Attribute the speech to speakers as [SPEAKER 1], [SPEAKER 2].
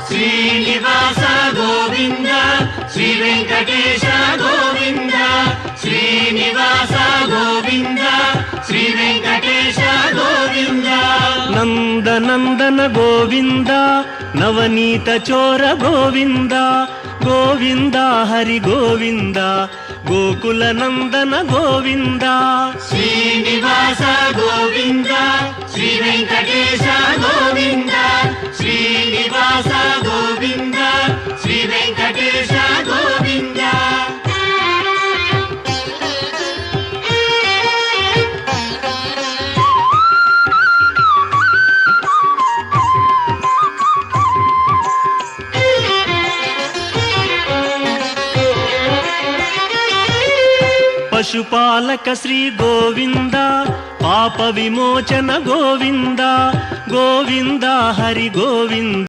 [SPEAKER 1] శ్రీనివాస గోవింద శ్రీ వెంకటేశ గోవింద శ్రీనివాస గోవింద శ్రీ వెంకటేశ గోవింద
[SPEAKER 2] నందనందన గోవింద నవనీత చోర గోవింద గోవింద హరి గోవింద గోకుల నందన గోవింద
[SPEAKER 1] శ్రీనివాస గోవింద శ్రీ వెంకటేశ గోవింద శ్రీనివాస గోవింద శ్రీ వెంకటేశ గోవింద
[SPEAKER 2] పశుపాలక శ్రీ గోవింద పాప విమోచన గోవింద గోవింద హరి గోవింద